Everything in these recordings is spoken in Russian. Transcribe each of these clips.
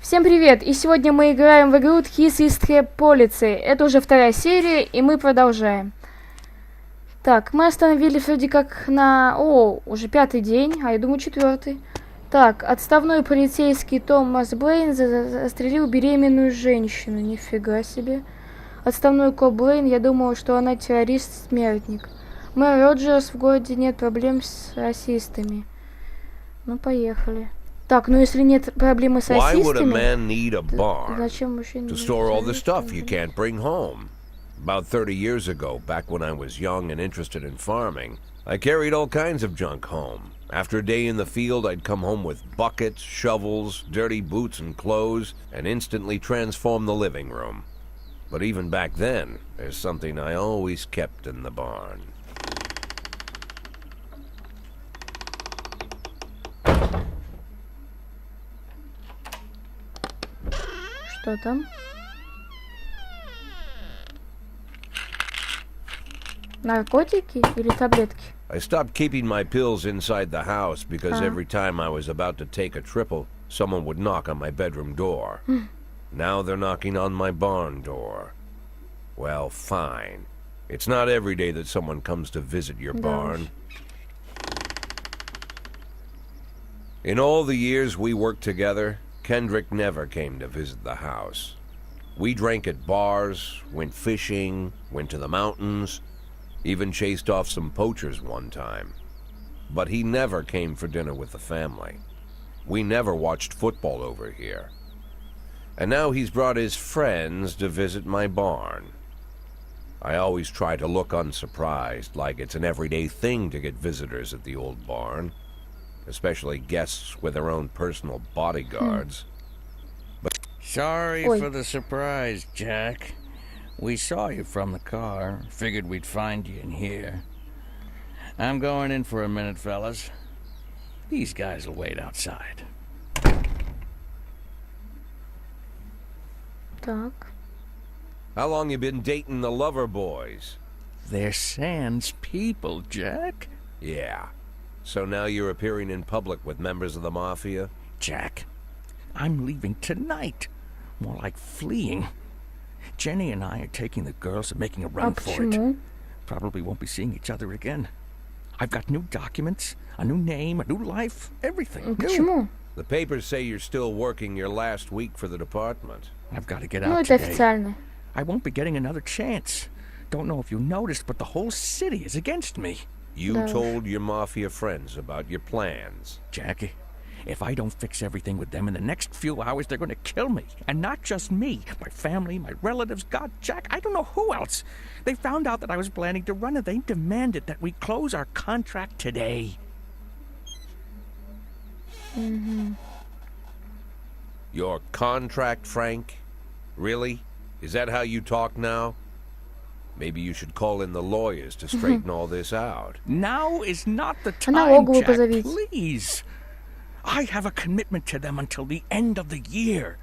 Всем привет! И сегодня мы играем в игру Тхисистхе Полицы. Это уже вторая серия, и мы продолжаем. Так, мы остановились вроде как на... уже пятый день, а я думаю четвертый. Так, отставной полицейский Томас Блейн застрелил беременную женщину. Нифига себе. Отставной коп Блейн, я думал, что она террорист-смертник. Мэр Роджерс, в городе нет проблем с расистами. Ну, поехали. Так, ну если нет проблемы с Why would a расистами, man need a barn зачем мужчине to store all the stuff you can't bring home? About 30 years ago, back when I was young and interested in farming, I carried all kinds of junk home. After a day in the field, I'd come home with buckets, shovels, dirty boots and clothes, and instantly transform the living room. But even back then, there's something I always kept in the barn. Что там? Наркотики или таблетки? I stopped keeping my pills inside the house because every time I was about to take a triple, someone would knock on my bedroom door. Now they're knocking on my barn door. Well, fine. It's not every day that someone comes to visit your barn. In all the years we worked together, Kendrick never came to visit the house. We drank at bars, went fishing, went to the mountains, even chased off some poachers one time. But he never came for dinner with the family. We never watched football over here. And now he's brought his friends to visit my barn. I always try to look unsurprised, like it's an everyday thing to get visitors at the old barn. Especially guests with their own personal bodyguards. Sorry for the surprise, Jack. We saw you from the car. Figured we'd find you in here. I'm going in for a minute, fellas. These guys will wait outside. Так. How long you been dating the lover boys? They're Sans people, Jack. Yeah. So now you're appearing in public with members of the Mafia? Jack, I'm leaving tonight. More like fleeing. Jenny and I are taking the girls and making a run for it. Probably won't be seeing each other again. I've got new documents, a new name, a new life, everything. Почему? The papers say you're still working your last week for the department. I've got to get Ну, out это today. официально. I won't be getting another chance. Don't know if you noticed, but the whole city is against me. You told your Mafia friends about your plans. Jackie, if I don't fix everything with them in the next few hours, they're going to kill me. And not just me. My family, my relatives, God, Jack, I don't know who else. They found out that I was planning to run and they demanded that we close our contract today. Your contract, Frank? Really? Is that how you talk now? Maybe you should call in the lawyers to straighten all this out. Now is not the налоговую time, Jack, позовите. please. I have a commitment to them until the end of the year.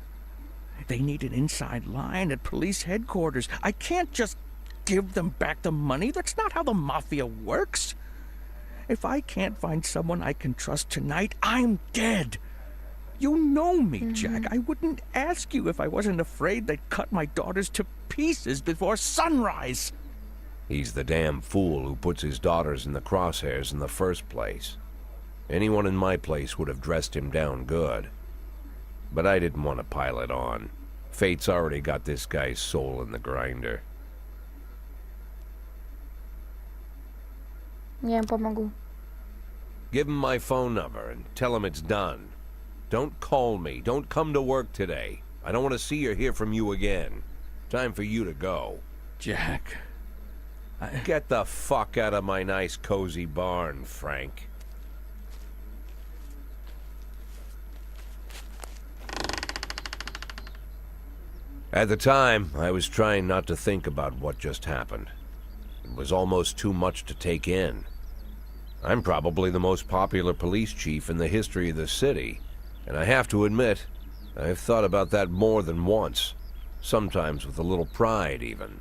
They need an inside line at police headquarters. I can't just give them back the money. That's not how the Mafia works. If I can't find someone I can trust tonight, I'm dead. You know me, Jack. I wouldn't ask you if I wasn't afraid they'd cut my daughters to pieces before sunrise. He's the damn fool who puts his daughters in the crosshairs in the first place. Anyone in my place would have dressed him down good. But I didn't want to pile it on. Fate's already got this guy's soul in the grinder. Я им помогу. Give him my phone number and tell him it's done. Don't call me. Don't come to work today. I don't want to see or hear from you again. Time for you to go. Jack, Get the fuck out of my nice cozy barn, Frank. At the time, I was trying not to think about what just happened. It was almost too much to take in. I'm probably the most popular police chief in the history of the city, and I have to admit, I've thought about that more than once, sometimes with a little pride even.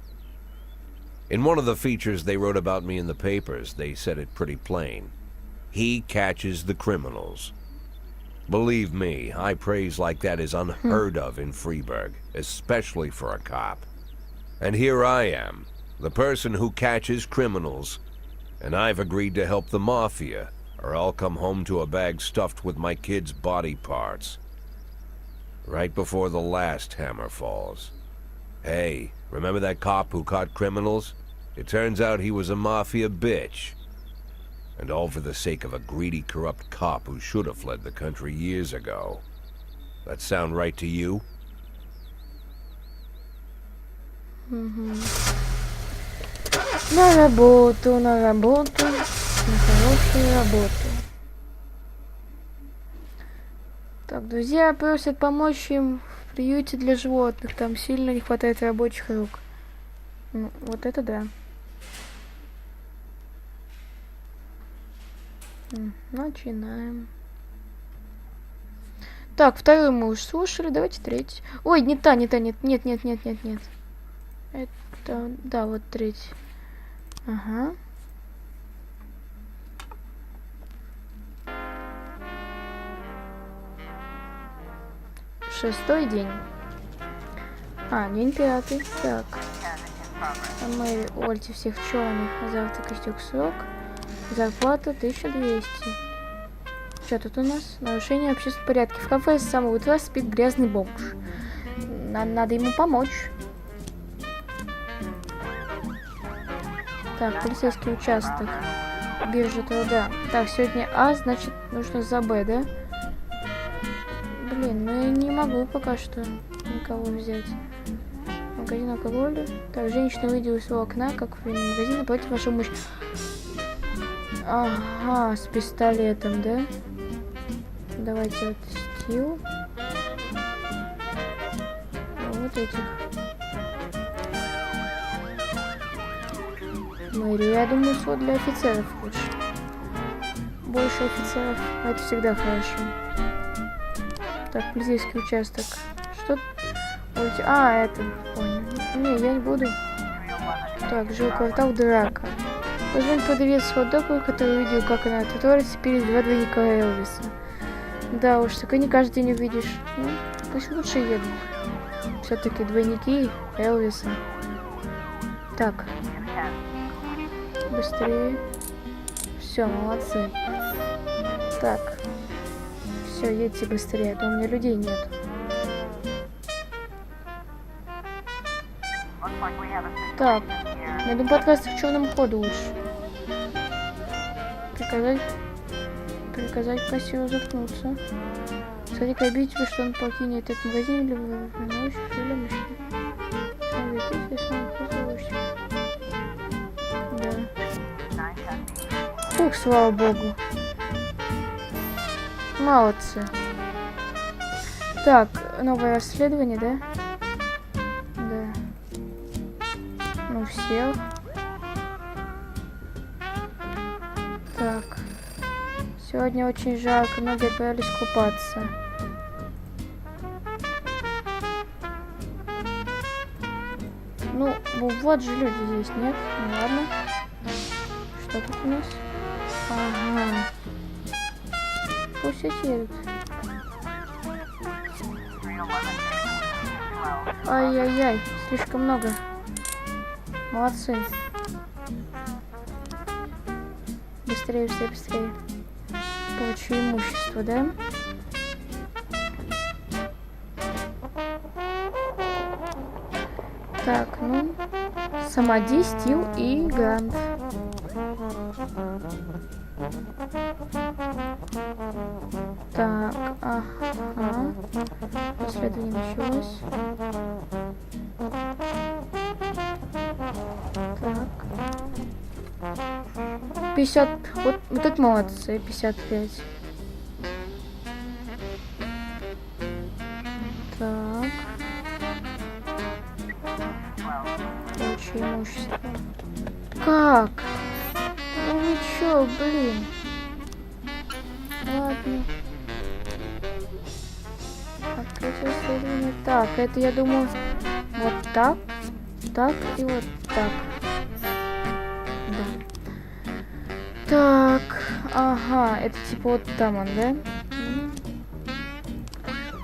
In one of the features they wrote about me in the papers, they said it pretty plain. He catches the criminals. Believe me, high praise like that is unheard of in Freeburg, especially for a cop. And here I am, the person who catches criminals, and I've agreed to help the Mafia, or I'll come home to a bag stuffed with my kids' body parts. Right before the last hammer falls. Hey, remember that cop who caught criminals? It turns out he was a Mafia bitch. And all for the sake of a greedy, corrupt cop who should have fled the country years ago. That sound right to you? На работу, на хорошую работу. Так, друзья просят помочь им в приюте для животных. Там сильно не хватает рабочих рук. Ну, вот это да. Начинаем. Так, вторую мы уже слушали, давайте третий. Ой, не та, нет. Это, да, вот третий. Ага. Шестой день. День пятый. Так. Мы увольте всех черных. Завтра истек срок. Зарплата 1200. Что тут у нас? Нарушение общественного порядка. В кафе с самого утра спит грязный бомж. Надо ему помочь. Так, полицейский участок. Биржа труда. Так, сегодня А, значит, нужно за Б, да? Блин, ну я не могу пока что никого взять. Магазин алкоголя. Так, женщина увидела из своего окна, как в магазине против вашего мужчины. Ага, с пистолетом, да? Давайте вот стил. Вот этих. Мэри, я думаю, свод для офицеров лучше. Больше офицеров, это всегда хорошо. Так, полицейский участок. Что? Это, понял. Не, я не буду. Так, жилой квартал, драка. Позвонит продавец с хот-догом, который увидел, как она тротуаре перед два двойника Элвиса. Да уж, такое не каждый день увидишь. Ну, пусть лучше едут. Все-таки двойники Элвиса. Так. Быстрее. Все, молодцы. Так. Все, едьте быстрее, а то у меня людей нет. Так. Найду подкаст к черному ходу лучше. Приказать кассиру заткнуться. Сходи к обидчику, что он покинет этот магазин или выносит или мужчина. Да. Ух, слава богу. Молодцы. Так, новое расследование, да? Да. Ну, всех. Так. Сегодня очень жарко, многие отправились купаться. Ну, вот же люди есть, нет? Ну ладно. Что тут у нас? Ага. Пусть эти едут. Ай-яй-яй, слишком много. Молодцы. Быстрее, быстрее, быстрее. Получу имущество, да? Так, ну, Самади, Стил и Грант. Так, ага. Расследование началось. Так. 50. Вот тут молодцы, 55. Так. Получи имущество. Как? Ну вы чё, блин? Ладно. Открыть расследование. Так, это я думаю вот так. Так и вот так. Да. Так. Ага, это типа вот там он, да?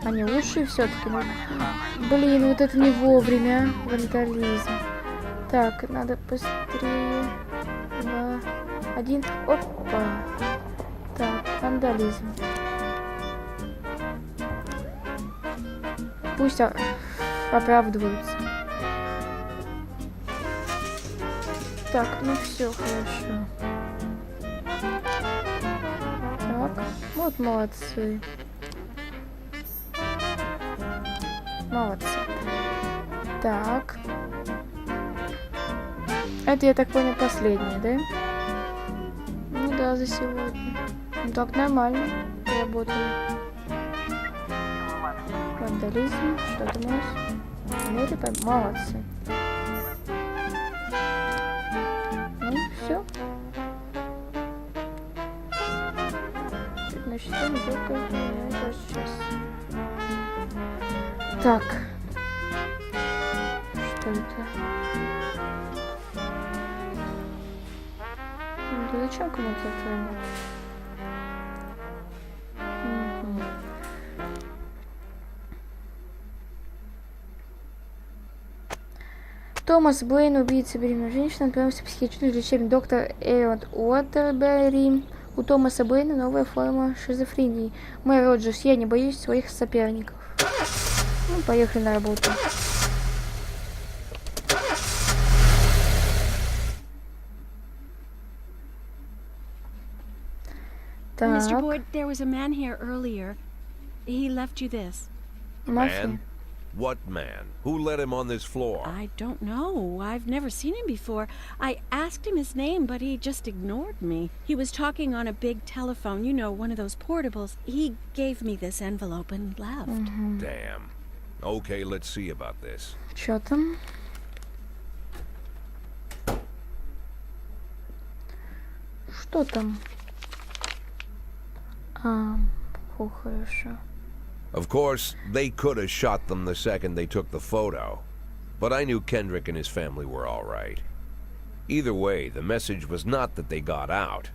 Они лучшие все-таки. Блин, вот это не вовремя. Вандализм. Так, надо быстрее. 2, 1. Опа. Так, вандализм. Пусть оправдываются. Так, ну все хорошо. Так, вот молодцы. Молодцы. Так. Это, я так понял, последнее, да? Ну да, за сегодня. Ну так нормально. Работали. Вандализм. Что ты можешь? Молодцы. Ну, все. Значит, там только сейчас. Так. Что это? Ну, зачем кому-то это? Томас Блейн, убийца беременной женщины, отправился в психиатрическую лечебную. Доктор Эйрон Уотербери. У Томаса Блейна новая форма шизофрении. Мэй Роджерс, я не боюсь своих соперников. Ну, поехали на работу. Mr. Boyd, there was a man here earlier. He left you this. Мафия. Man? What man? Who let him on this floor? I don't know. I've never seen him before. I asked him his name, but he just ignored me. He was talking on a big telephone, you know, one of those portables. He gave me this envelope and left. Damn. Okay, let's see about this. Чё там? Что там? Хорошо. Of course, they could have shot them the second they took the photo. But I knew Kendrick and his family were all right. Either way, the message was not that they got out.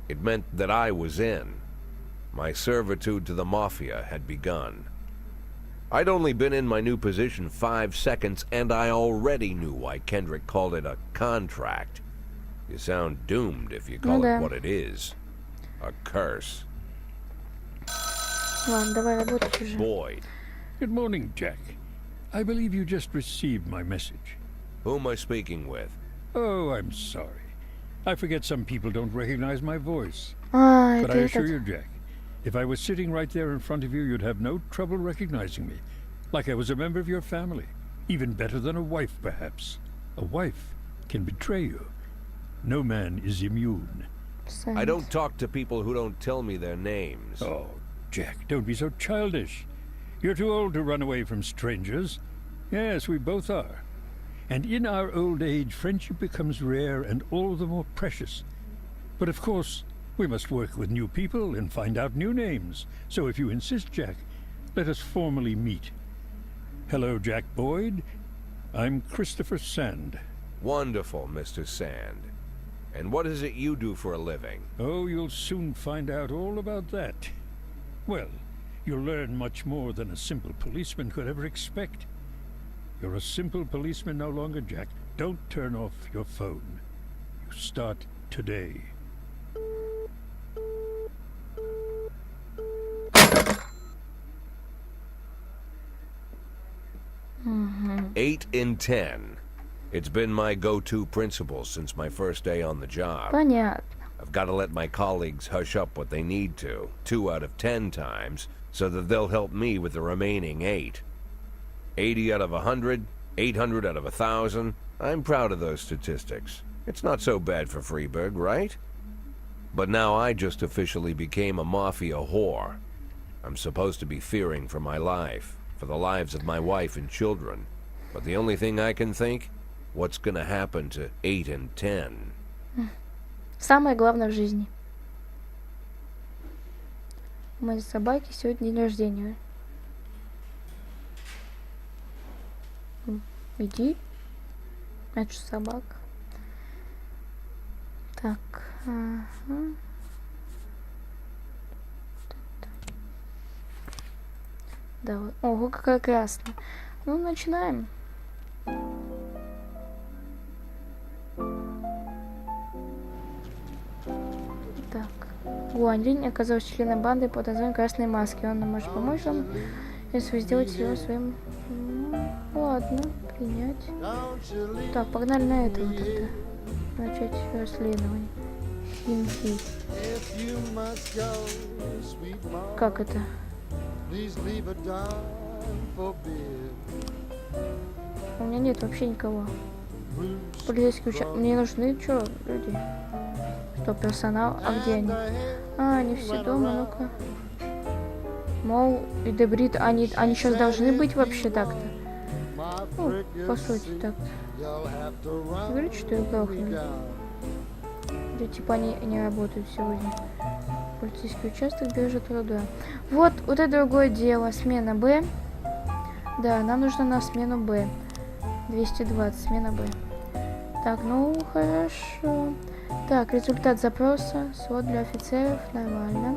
It meant that I was in. My servitude to the Mafia had begun. I'd only been in my new position 5 seconds, and I already knew why Kendrick called it a contract. You sound doomed if you call it what it is. A curse. Ладно, давай работать уже. Boyd. Good morning, Jack. I believe you just received my message. Who am I speaking with? Oh, I'm sorry. I forget some people don't recognize my voice. Это But I assure этот. you, Jack, if I was sitting right there in front of you, you'd have no trouble recognizing me. Like I was a member of your family. Even better than a wife, perhaps. A wife can betray you. No man is immune. I don't talk to people who don't tell me their names. Oh, Jack, don't be so childish. You're too old to run away from strangers. Yes, we both are. And in our old age, friendship becomes rare and all the more precious. But of course, we must work with new people and find out new names. So if you insist, Jack, let us formally meet. Hello, Jack Boyd. I'm Christopher Sand. Wonderful, Mr. Sand. And what is it you do for a living? Oh, you'll soon find out all about that. Well, you'll learn much more than a simple policeman could ever expect. You're a simple policeman no longer, Jack. Don't turn off your phone. You start today. Угу. 8 in 10. It's been my go-to principle since my first day on the job. Понятно. I've got to let my colleagues hush up what they need to, 2 out of 10 times, so that they'll help me with the remaining 8. 80 out of 100, 800 out of 1,000. I'm proud of those statistics. It's not so bad for Freeburg, right? But now I just officially became a mafia whore. I'm supposed to be fearing for my life, for the lives of my wife and children. But the only thing I can think, what's gonna happen to 8 and 10? Самое главное в жизни. У моей собаки сегодня день рождения. Иди. Это же собака. Так. Ага. Давай. Ого, какая красная. Ну, начинаем. Так. Гуанлинь оказался членом банды под названием Красной Маски. Он нам может помочь вам, если вы сделаете его своим... ладно, принять. Так, погнали на этого тогда. Начать расследование. Хинхи. Как это? У меня нет вообще никого. Полицейский участок. Мне нужны что, люди? Что, персонал? А где они? А, они все дома, ну-ка. Мол, и Дебрит, они сейчас должны быть вообще так-то. Ну, по сути, так-то. Говорит, что их грохнули. Или типа они не работают сегодня. Полицейский участок биржа труда. Вот это другое дело. Смена Б. Да, нам нужно на смену Б. 220, смена Б. Так, ну хорошо. Так, результат запроса. Свод для офицеров. Нормально.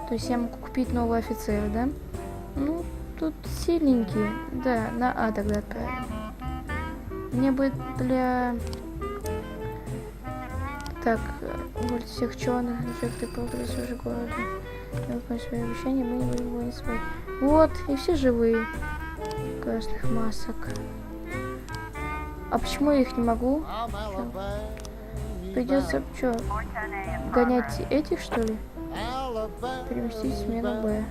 То есть я могу купить нового офицера, да? Ну, тут сильненькие. Да, на А тогда отправим. Мне бы для... Так, вот всех черных, эффекты прогресс уже города. Я выполню свои обещания, мы не будем его не спать. Вот, и все живые. Красных масок. А почему я их не могу? Придется, что, гонять этих, что ли? Переместить смену Б.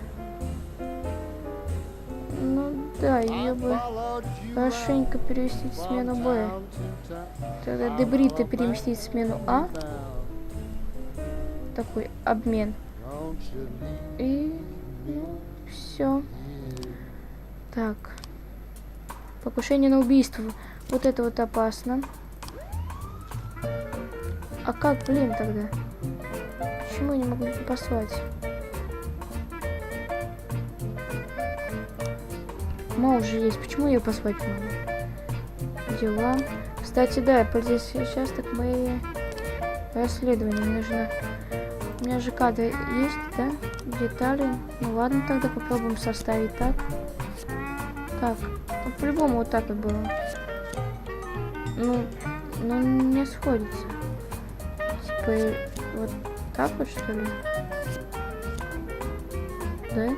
Ну да, ее бы хорошенько перевести в смену Б. Тогда Дебрита переместить в смену А. Такой обмен. И ну, все. Так. Покушение на убийство. Вот это вот опасно. А как, блин, тогда? Почему я не могу послать? Ма уже есть. Почему ее послать не могу? Дела. Кстати, да, полицейский участок, мои расследования. Мне нужно... У меня же кадры есть, да? Детали. Ну ладно, тогда попробуем составить так. Так. Ну, по-любому вот так и было. Ну, не сходится. Типа, вот так вот, что ли? Да?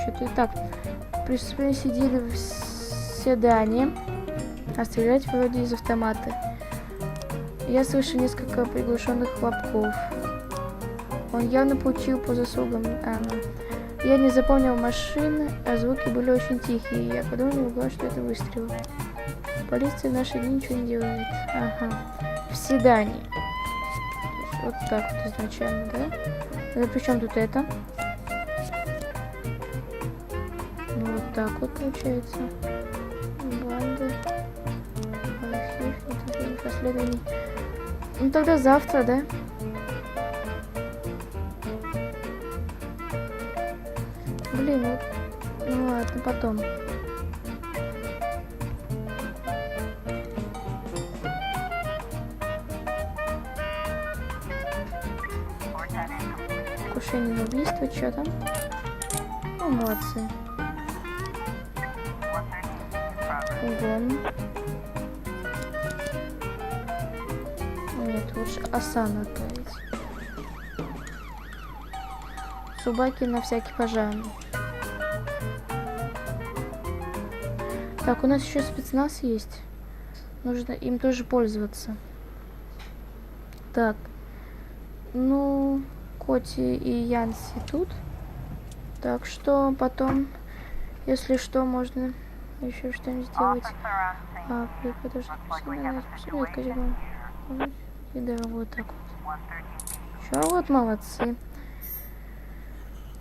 Что-то и так. Преступники сидели в седане, а стрелять вроде из автомата. Я слышу несколько приглушенных хлопков. Он явно получил по заслугам. Я не запомнил машины, а звуки были очень тихие. Я подумал, что это выстрел. Полиция в наши дни ничего не делает. Ага. В седане. Вот так вот изначально, да? Это при чем тут это? Ну вот так вот получается. Банда. Архив, расследований. Ну тогда завтра, да? Блин, вот. Ну ладно, потом. Покушение на убийство, что там? Ну, молодцы. Угон. Нет, лучше Асану отправить. Собаки на всякий пожарный. Так, у нас еще спецназ есть. Нужно им тоже пользоваться. Так. Ну, Коти и Янси тут. Так что потом, если что, можно еще что-нибудь сделать. И да, вот так вот. Чё, вот молодцы.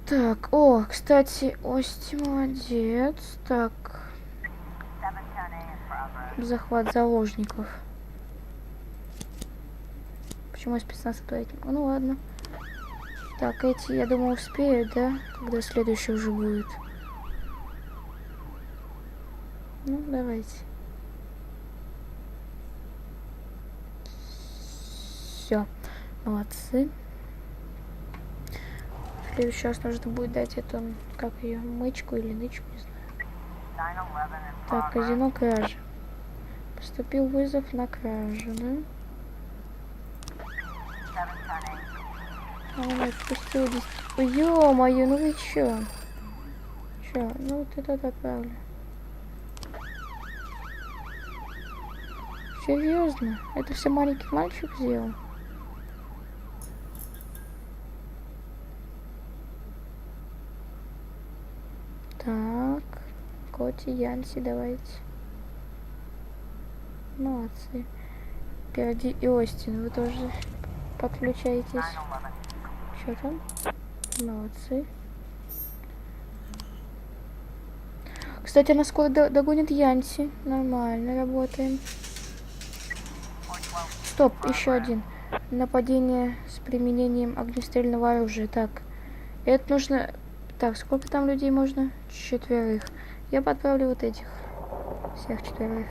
Так, о, кстати, Ости молодец. Так. Захват заложников. Почему спецназ отправить? Ну ладно. Так, эти, я думаю, успеют, да? Когда следующий уже будет. Ну, давайте. Все. Молодцы. следующий раз нужно будет дать эту, как ее, мычку или нычку, не знаю. Так, казино кражи. Поступил вызов на кражу, да? Он отпустил 10... Ё-моё, ну вы чё? Чё? Ну вот это отправлю. Серьезно? Это все маленький мальчик сделал? Так, Коти, Янси, давайте. Молодцы. Впереди и Остин, вы тоже подключаетесь. Что там? Молодцы. Кстати, она скоро догонит Янси. Нормально, работаем. Стоп, еще один. Нападение с применением огнестрельного оружия. Так, это нужно... Так, сколько там людей можно? 4. Я подправлю вот этих. Всех 4.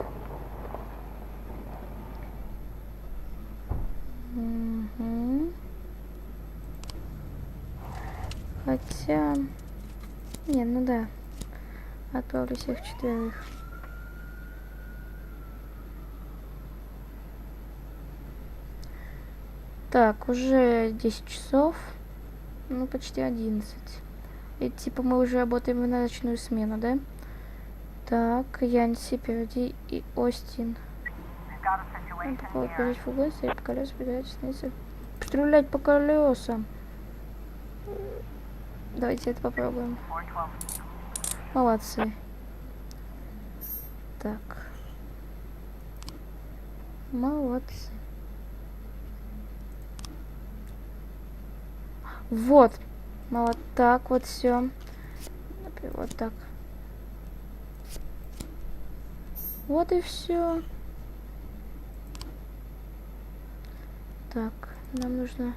Угу. Хотя... Не, ну да. Отправлю всех 4. Так, уже 10 часов. Ну, почти 11. И типа мы уже работаем в ночную смену, да? Так, Янси, впереди и Остин. Бежать фугас, и по колесу бежать, снизу. Стрелять по колесам. Давайте это попробуем. Молодцы. Так. Молодцы. Вот. Вот так вот все. Вот так. Вот и все. Так, нам нужно...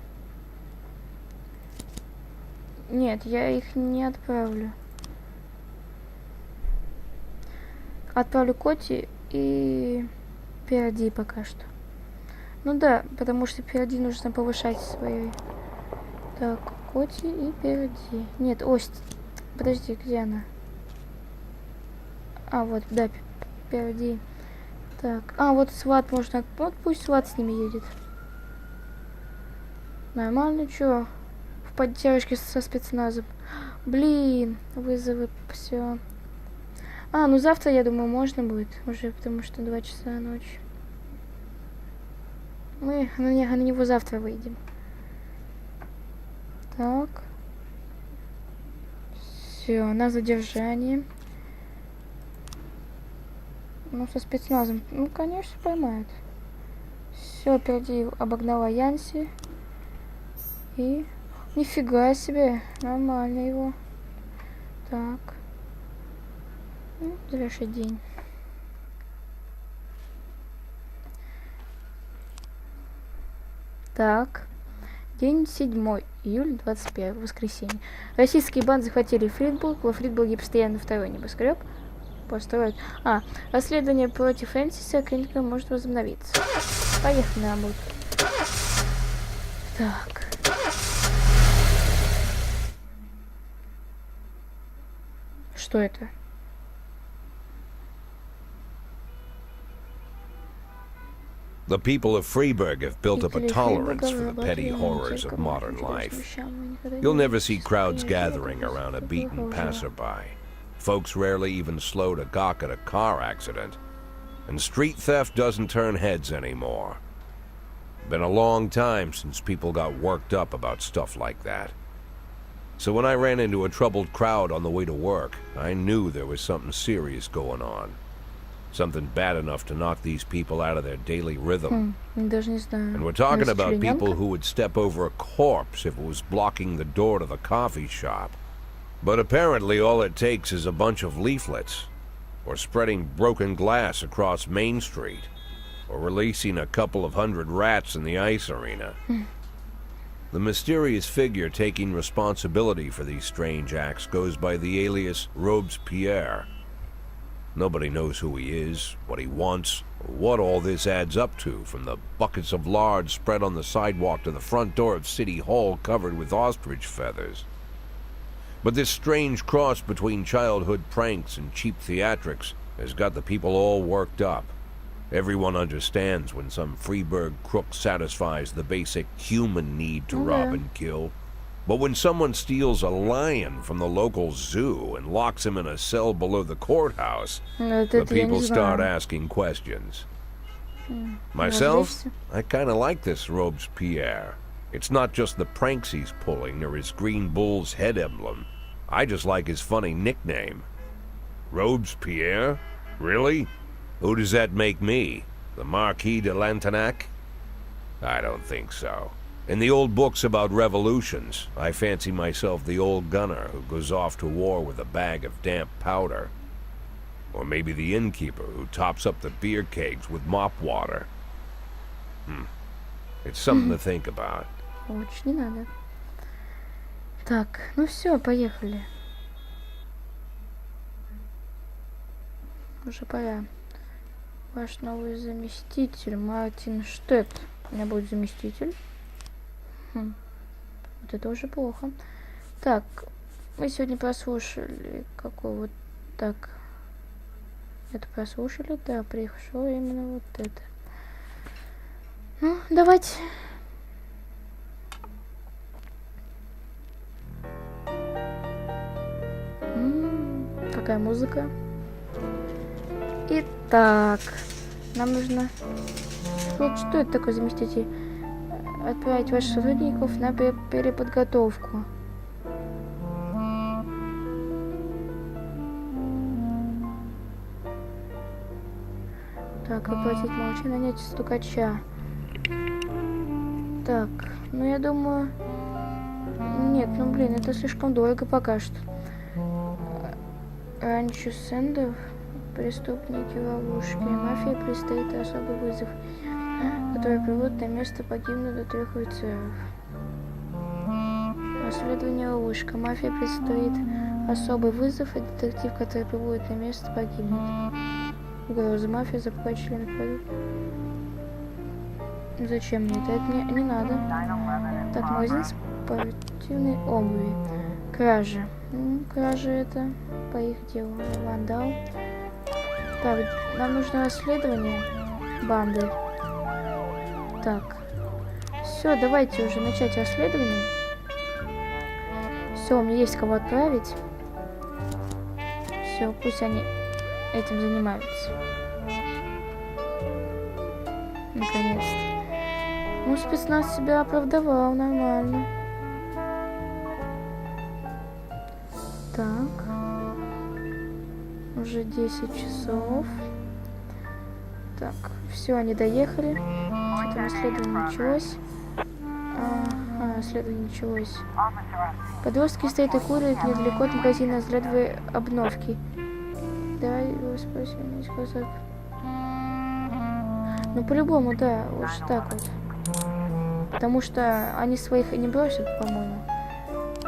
Нет, я их не отправлю. Отправлю Коти и Перди пока что. Ну да, потому что Перди нужно повышать свои... Так, Коти и Перди. Нет, Остин. Подожди, где она? А, вот, да, Перди. Так, а, вот Сват можно... Вот пусть Сват с ними едет. Нормально, чё? В поддержке со спецназом. Блин, вызовы, все. А, ну завтра, я думаю, можно будет уже, потому что 2 часа ночи. Мы на него завтра выйдем. Так. Все, на задержание. Ну, со спецназом. Ну, конечно, поймают. Все, впереди обогнала Янси. И... Нифига себе. Нормально его. Так. Ну, завершить день. Так. День 7. Июль 21. Воскресенье. Российские банды захватили Фридбург. Во Фридбурге постоянно второй небоскреб. Построят. А, расследование против Фрэнсиса Клинтона может возобновиться. Поехали на работу. Так. Что это? The people of Freeburg have built up a tolerance for the petty horrors of modern life. You'll never see crowds gathering around a beaten passerby. Folks rarely even slow to gawk at a car accident. And street theft doesn't turn heads anymore. Been a long time since people got worked up about stuff like that. So when I ran into a troubled crowd on the way to work, I knew there was something serious going on. Something bad enough to knock these people out of their daily rhythm. Даже не знаю. And we're talking about people who would step over a corpse if it was blocking the door to the coffee shop. But apparently all it takes is a bunch of leaflets, or spreading broken glass across Main Street, or releasing a couple of 100 rats in the ice arena. The mysterious figure taking responsibility for these strange acts goes by the alias Robespierre. Nobody knows who he is, what he wants, or what all this adds up to, from the buckets of lard spread on the sidewalk to the front door of City Hall covered with ostrich feathers. But this strange cross between childhood pranks and cheap theatrics has got the people all worked up. Everyone understands when some Freeburg crook satisfies the basic human need to rob and kill. But when someone steals a lion from the local zoo and locks him in a cell below the courthouse, the people start asking questions. Myself, I kind of like this Robespierre. It's not just the pranks he's pulling or his green bull's head emblem. I just like his funny nickname. Robespierre? Really? Who does that make me? The Marquis de Lantenac? I don't think so. In the old books about revolutions, I fancy myself the old gunner who goes off to war with a bag of damp powder. Or maybe the innkeeper who tops up the beer kegs with mop water. It's something to think about. Лучше не надо. Так, ну все, поехали. Уже пора. Ваш новый заместитель, Мартин Штетт. У меня будет заместитель. Вот это уже плохо. Так, мы сегодня прослушали какой вот так. Это прослушали, да, пришло именно вот это. Ну, давайте. Какая музыка. Итак, нам нужно... Вот что это такое, заместитель? Отправить ваших сотрудников на переподготовку. Так, оплатить молчание, нанять стукача. Так, ну я думаю... Нет, ну блин, это слишком дорого пока что. Ранчо Сендов, преступники ловушки. Мафия предстоит особый вызов, который приводит на место погибнуть до 3 офицеров. Расследование ловушка. Мафия предстоит особый вызов, и детектив, который приводит на место, погибнет. Угроза. Мафия запугать членов полиции. Зачем мне это? Это мне не надо. Так, магазин спортивной обуви. Кража. Кража это по их делу. Вандал. Так, нам нужно расследование банды. Так. Все, давайте уже начать расследование. Все, у меня есть кого отправить. Все, пусть они этим занимаются. Наконец-то. Ну, спецназ себя оправдывал нормально. Так. Уже 10 часов. Так, все, они доехали. Что-то расследование началось. Расследование началось. Подростки стоят и курят недалеко от магазина взглядывая обновки. Давай его спросим, сказать. Ну, по-любому, да, лучше так вот. Потому что они своих не бросят, по-моему.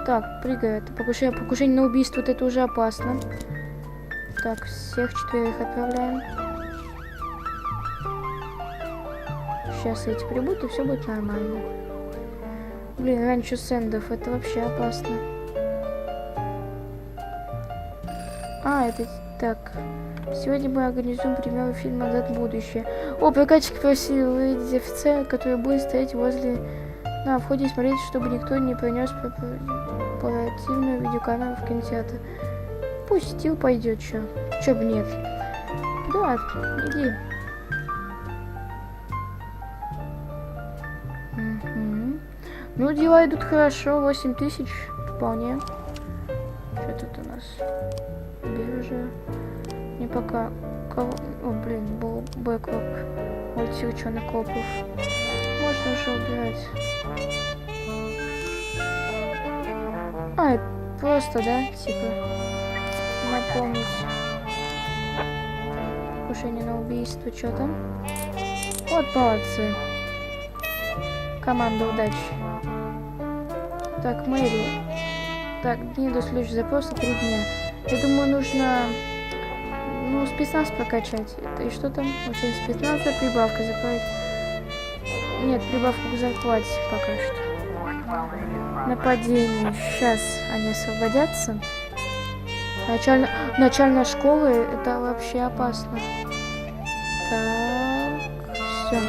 Так, прыгает. Покушение на убийство, вот это уже опасно. Так, всех 4 отправляем. Сейчас эти прибудут, и все будет нормально. Блин, раньше Сэндов, это вообще опасно. Это так. Сегодня мы организуем премьеру фильма «Назад в будущее». Прокатчик просил выйти офицера, который будет стоять возле... На входе смотреть, чтобы никто не принес портативную видеокамеру в кинотеатр. Пусть Стил пойдет, чё бы нет. Да, иди. Ну, дела идут хорошо, 8000 вполне. Что тут у нас? Биржа. Не пока... блин, был бэклог. Мультик, что накопов. Можно уже убирать. Это просто, да? Типа... Напомнить. Покушение на убийство, что там? Вот, молодцы. Команда удачи. Так, Мэри. Так, дни до следующего запроса 3 дня. Я думаю, нужно... Ну, спецназ прокачать. И что там? Очень спецназа, прибавка заплатить. Нет, прибавку к зарплате пока что. нападений. Сейчас они освободятся. Начальная школа, это вообще опасно. Так, все.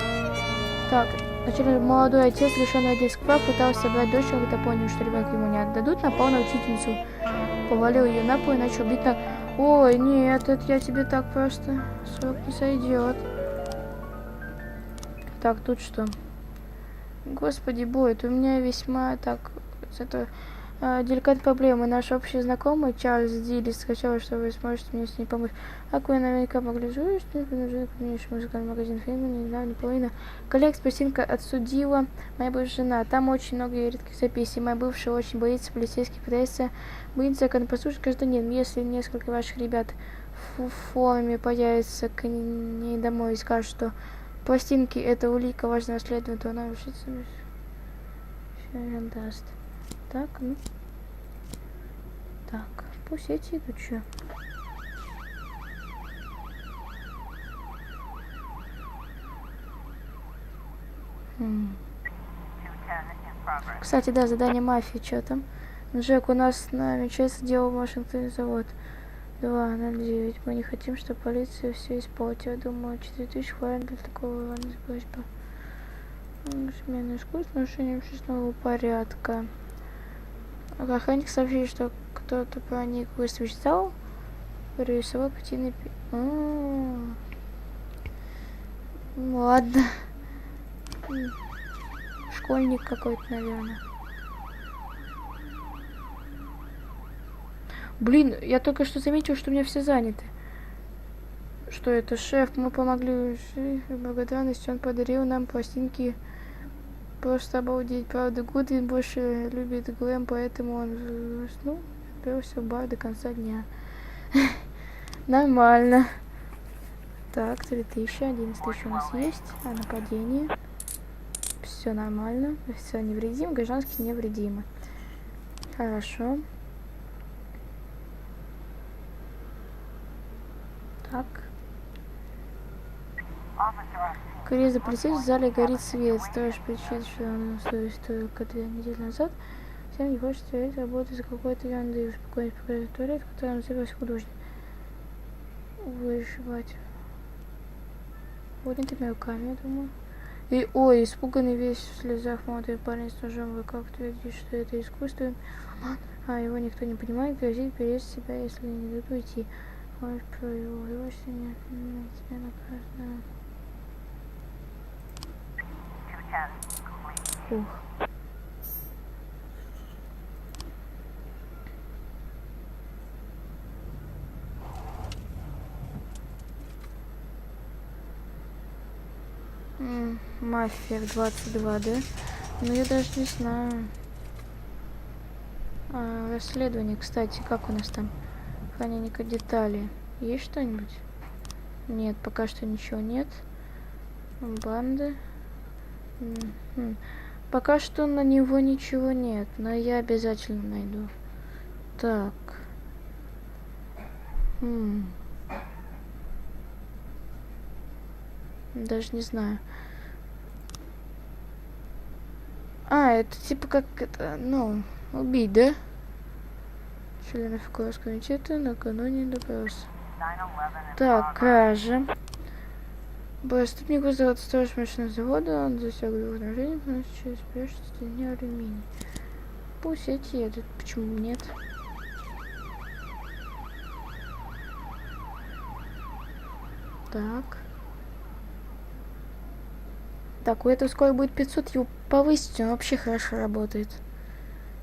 Так, начальный молодой отец, лишенный детских прав, пытался собрать дочь, когда понял, что ребенка ему не отдадут, напал на учительницу, повалил ее на пол и начал бить на... Ой, нет, это я тебе так просто срок не сойдет. Так, тут что? Господи, Бойд, у меня весьма так... Это деликатная проблема. Наш общий знакомый Чарльз Дилли скачал, что вы сможете мне с ней помочь. Как вы наверняка могли жить, что мне нужен крупнейший музыкальный магазин фильма, не знаю, наполовину. Коллег пластинка отсудила моя бывшая жена. Там очень много редких записей. Моя бывшая очень боится полицейских, пытается быть законопослушным гражданин. Если несколько ваших ребят в форме появится к ней домой и скажут, что пластинки это улика важного расследования, то она решится. Все даст. Так, ну. Так, пусть эти идут, чё. Кстати, да, задание мафии, что там? Джек, у нас намечается дело в Вашингтоне завод. 209. Мы не хотим, чтобы полиция все испортила. Думаю, 4000 хватит для такого ладно, просьба. Сменную школу с нарушением общественного порядка. Охранник сообщил, что кто-то проник в выставочный зал, прорисовал партийный... Ладно. Школьник какой-то, наверное. Блин, я только что заметил, что у меня все заняты. Что это, шеф? Мы помогли благодарности. Он подарил нам пластинки. Просто обалдеть. Правда, Гудвин больше любит глэм, поэтому он отправился в бар до конца дня. Нормально. Так, 3000, 11 тысяч у нас есть. А нападение. Все нормально. Все невредимо. Гражданские невредимы. Хорошо. Так. Корреза полицейских, в зале горит свет. Сторож причит, что он стоит только 2 недели назад. Всем не хочет стоять, работать за какой-то ерунды. Успокоить покажет туалет, в котором назывался художник. Вышивать. Поднятыми руками, я думаю. И, ой, испуганный весь в слезах молодой парень с ножом в руках твердит, что это искусство. А его никто не понимает, грозит пересть себя, если не дадут уйти. Ой, про его вовсе нет, тебя наказано. Ух. Мафия в 22, да? Ну, я даже не знаю. Расследование, кстати, как у нас там? Хранение деталей. Есть что-нибудь? Нет, пока что ничего нет. Банды. Пока что на него ничего нет, но я обязательно найду. Так. Даже не знаю. Это типа как это, убить, да? Членов комитета накануне допроса. Так, кража. Преступник вызывает сторож машинного завода, он засек его вооружение, потому что через прячется стене алюминий. Пусть эти едут, почему нет? Так. Так, у этого скоро будет 500, его повысить, он вообще хорошо работает.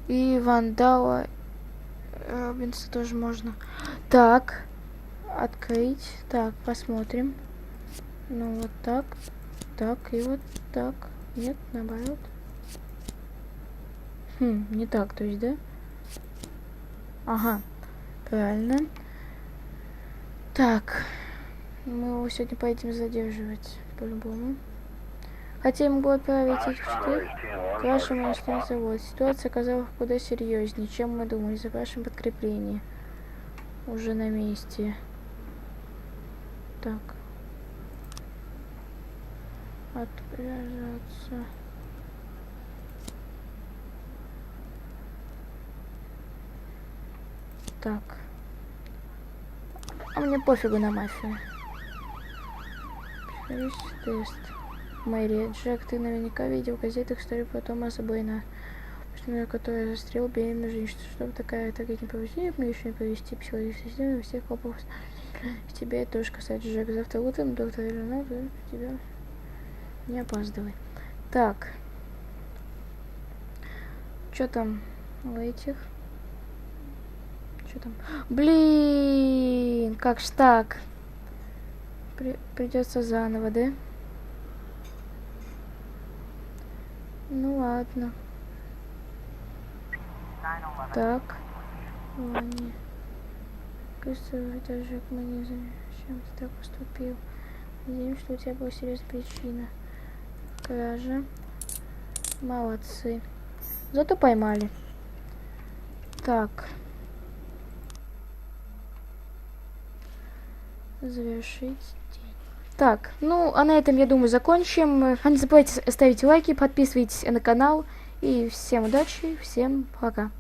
И вандала Робинса тоже можно. Так. Открыть. Так, посмотрим. Ну, вот так. Так, и вот так. Нет, наоборот. Не так, то есть, да? Ага. Правильно. Так. Мы его сегодня поедем задерживать. По-любому. Хотя я могу отправить их в четыре к вашему машинному заводу. Ситуация оказалась куда серьезнее, чем мы думали. Запрашиваем подкрепление. Уже на месте. Так. Отпряжаться. Так. А мне пофигу на мафию. Тест. Мэри, Джек, ты наверняка видел в газетах историю про Томаса Бэйна, который застрелил беременную женщину. Чтобы такая трагедия не повезти, мы еще не провести психологическую систему всех хлопов. Тебя это тоже касается, Джек. Завтра утром доктор Ленар тебя не опаздывай. Так. Что там у этих? Что там? Блин, как ж так? Придется заново, да? Ну ладно. Так. Ладно. Кажется, даже мы не знаем, зачем ты так поступил. Надеюсь, что у тебя была серьезная причина. Кража. Молодцы. Зато поймали. Так. Завершить день. Так, ну, а на этом, я думаю, закончим. Не забывайте ставить лайки, подписывайтесь на канал. И всем удачи, всем пока.